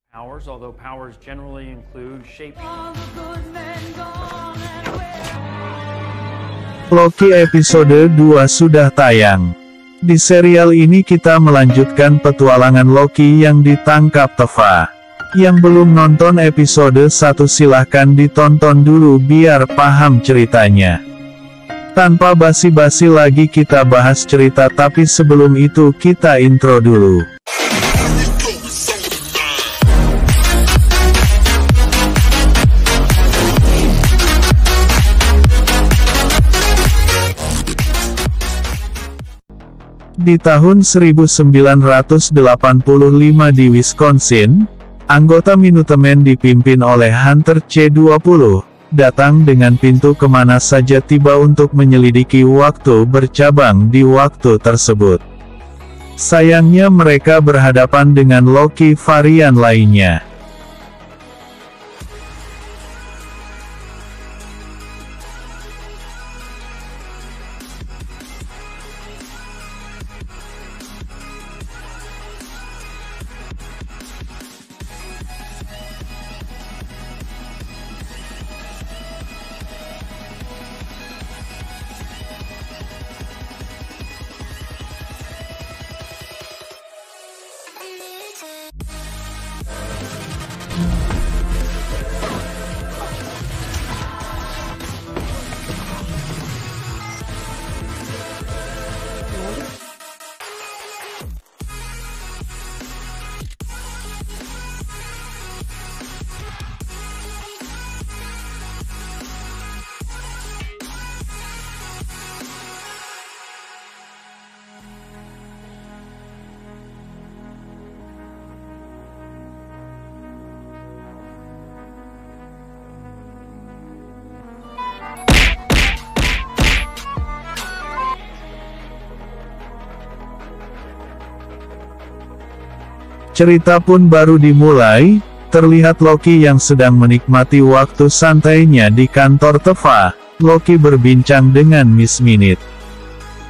powers, although powers generally include shape. Loki episode 2 sudah tayang. Di serial ini kita melanjutkan petualangan Loki yang ditangkap Teva. Yang belum nonton episode 1 silahkan ditonton dulu biar paham ceritanya. Tanpa basi-basi lagi kita bahas cerita, tapi sebelum itu kita intro dulu. Di tahun 1985 di Wisconsin, anggota Minutemen dipimpin oleh Hunter C-20, datang dengan pintu kemana saja tiba untuk menyelidiki waktu bercabang di waktu tersebut. Sayangnya mereka berhadapan dengan Loki varian lainnya. Cerita pun baru dimulai, terlihat Loki yang sedang menikmati waktu santainya di kantor Teva. Loki berbincang dengan Miss Minute.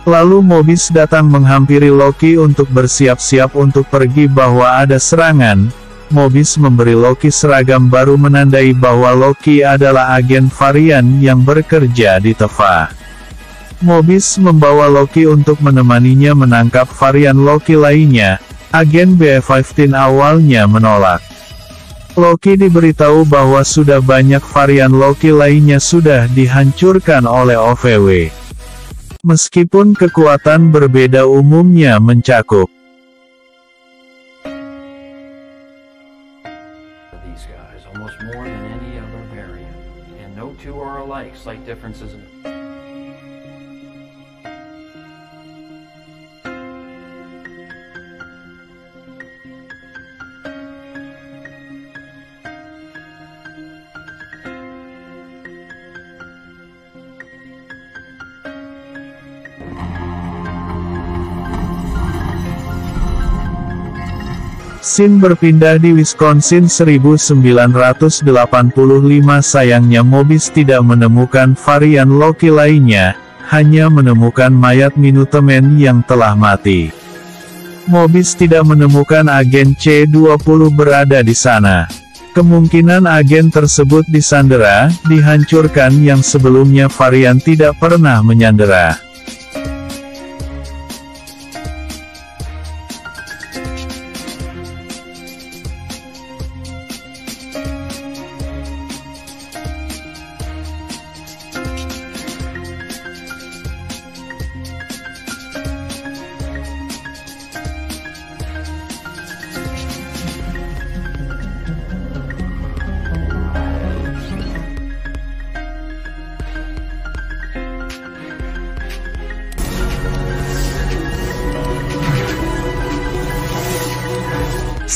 Lalu Mobius datang menghampiri Loki untuk bersiap-siap untuk pergi bahwa ada serangan. Mobius memberi Loki seragam baru menandai bahwa Loki adalah agen varian yang bekerja di Teva. Mobius membawa Loki untuk menemaninya menangkap varian Loki lainnya. Agen BF-15 awalnya menolak. Loki diberitahu bahwa sudah banyak varian Loki lainnya sudah dihancurkan oleh OVW. Meskipun kekuatan berbeda umumnya mencakup. These guys almost more than any other variant, and no two are alike. Slight differences in Scene berpindah di Wisconsin 1985. Sayangnya Mobius tidak menemukan varian Loki lainnya, hanya menemukan mayat Minutemen yang telah mati. Mobius tidak menemukan agen C-20 berada di sana. Kemungkinan agen tersebut disandera, dihancurkan yang sebelumnya varian tidak pernah menyandera.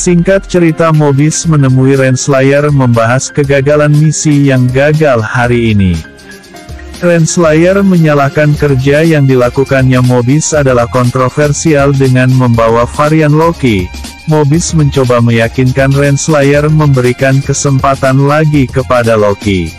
Singkat cerita, Mobius menemui Renslayer membahas kegagalan misi yang gagal hari ini. Renslayer menyalahkan kerja yang dilakukannya Mobius adalah kontroversial dengan membawa varian Loki. Mobius mencoba meyakinkan Renslayer memberikan kesempatan lagi kepada Loki.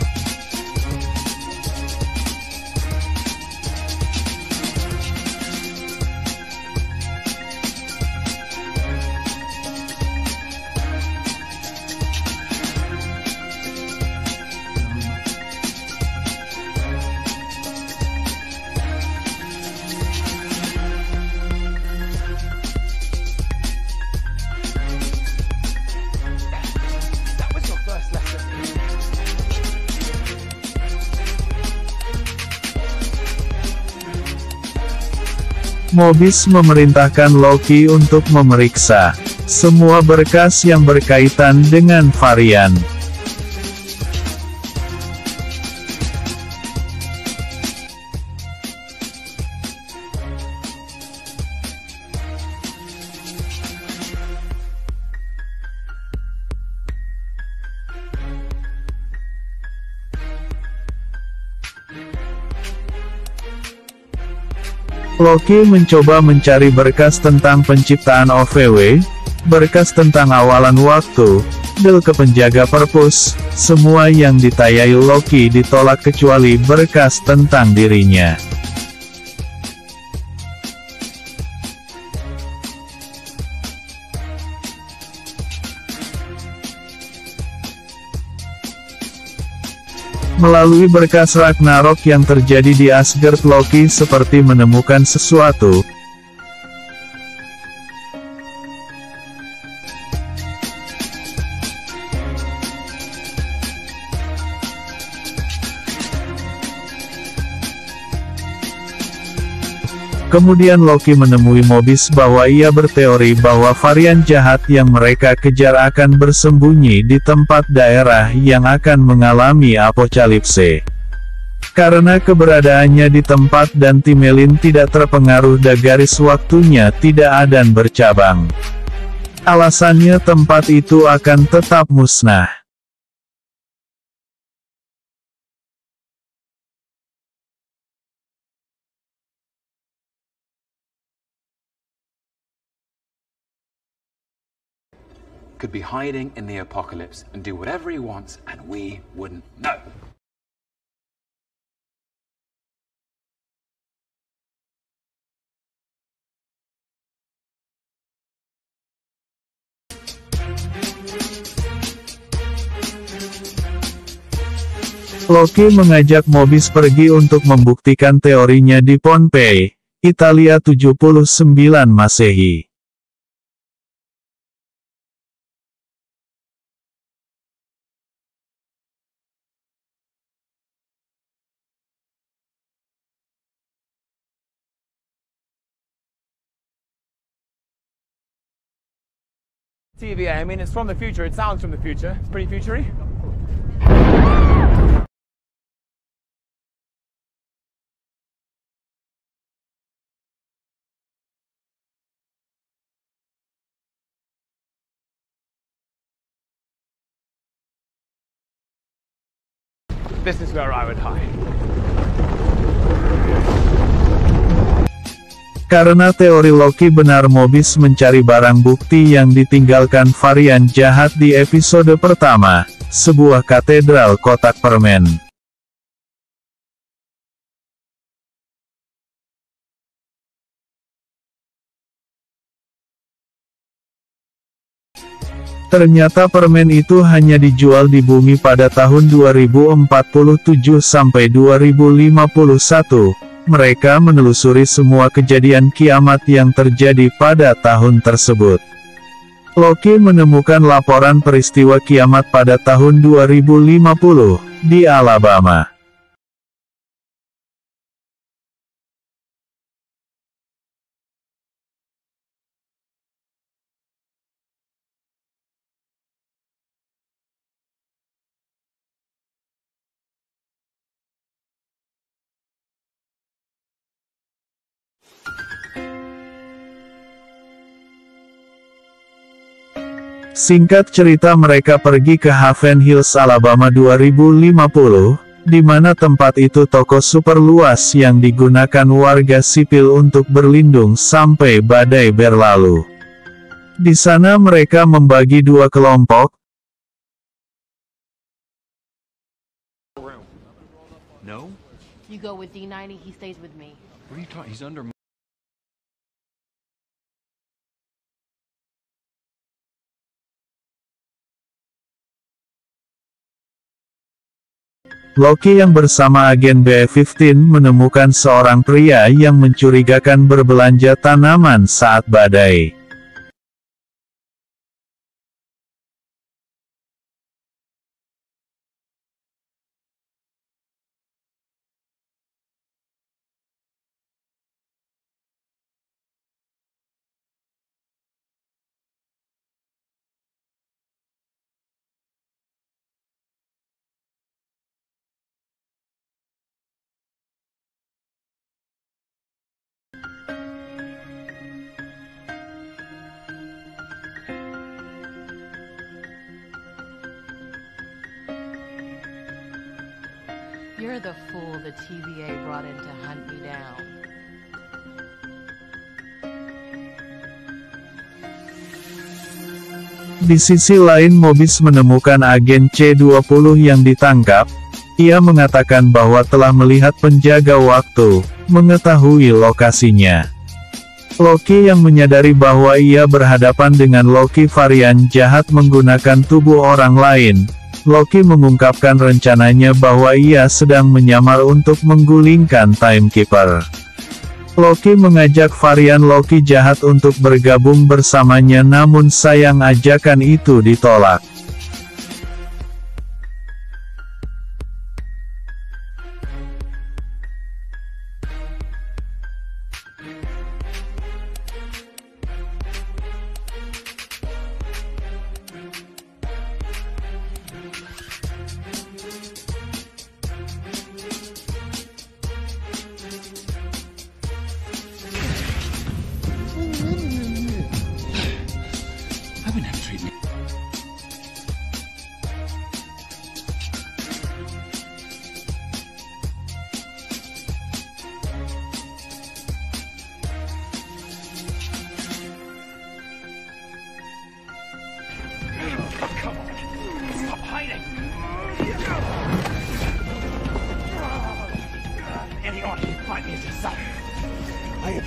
Mobius memerintahkan Loki untuk memeriksa semua berkas yang berkaitan dengan varian. Loki mencoba mencari berkas tentang penciptaan OVW, berkas tentang awalan waktu, del ke penjaga perpus, semua yang ditayai Loki ditolak kecuali berkas tentang dirinya. Melalui berkas Ragnarok yang terjadi di Asgard, Loki seperti menemukan sesuatu. Kemudian Loki menemui Mobius bahwa ia berteori bahwa varian jahat yang mereka kejar akan bersembunyi di tempat daerah yang akan mengalami apokalipse. Karena keberadaannya di tempat dan Timelin tidak terpengaruh dan garis waktunya tidak adan bercabang. Alasannya tempat itu akan tetap musnah. Could be hiding in the apocalypse and do whatever he wants, and we wouldn't know. Loki mengajak Mobius pergi untuk membuktikan teorinya di Pohnpei, Italia 79 Masehi. TVA, I mean, it's from the future, it sounds from the future. It's pretty futury. This is where I would hide. Karena teori Loki benar, Mobius mencari barang bukti yang ditinggalkan varian jahat di episode pertama, sebuah katedral kotak permen. Ternyata permen itu hanya dijual di bumi pada tahun 2047 sampai 2051. Mereka menelusuri semua kejadian kiamat yang terjadi pada tahun tersebut. Loki menemukan laporan peristiwa kiamat pada tahun 2050, di Alabama. Singkat cerita, mereka pergi ke Haven Hills, Alabama 2050, di mana tempat itu toko super luas yang digunakan warga sipil untuk berlindung sampai badai berlalu. Di sana mereka membagi dua kelompok. No? You go with D90, he stays with me. What are you talking? He's under. Loki yang bersama agen B-15 menemukan seorang pria yang mencurigakan berbelanja tanaman saat badai. You're the fool the TVA brought in to hunt me down. Di sisi lain Mobis menemukan agen C-20 yang ditangkap. Ia mengatakan bahwa telah melihat penjaga waktu, mengetahui lokasinya. Loki yang menyadari bahwa ia berhadapan dengan Loki varian jahat menggunakan tubuh orang lain. Loki mengungkapkan rencananya bahwa ia sedang menyamar untuk menggulingkan Timekeeper. Loki mengajak varian Loki jahat untuk bergabung bersamanya, namun sayang ajakan itu ditolak. I wouldn't have treated me. Come on. Stop hiding. Any order you find me is yourself. I am.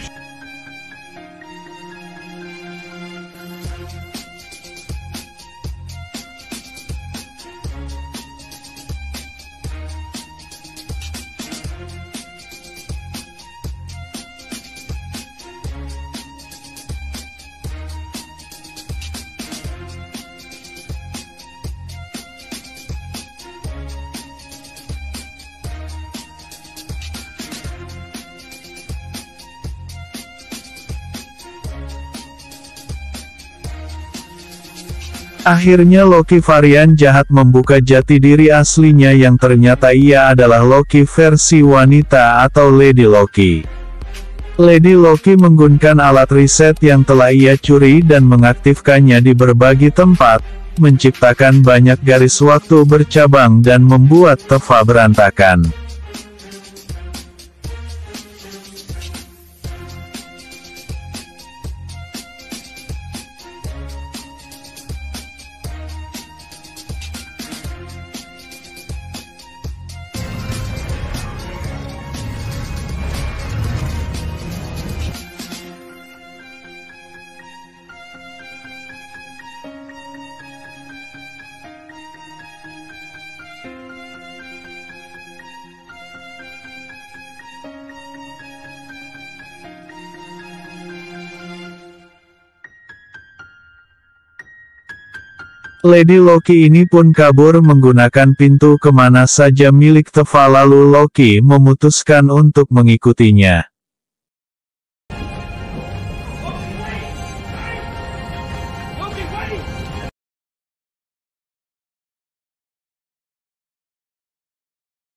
Akhirnya Loki varian jahat membuka jati diri aslinya yang ternyata ia adalah Loki versi wanita atau Lady Loki. Lady Loki menggunakan alat riset yang telah ia curi dan mengaktifkannya di berbagai tempat, menciptakan banyak garis waktu bercabang dan membuat Teva berantakan. Lady Loki ini pun kabur menggunakan pintu kemana saja milik Teva, lalu Loki memutuskan untuk mengikutinya.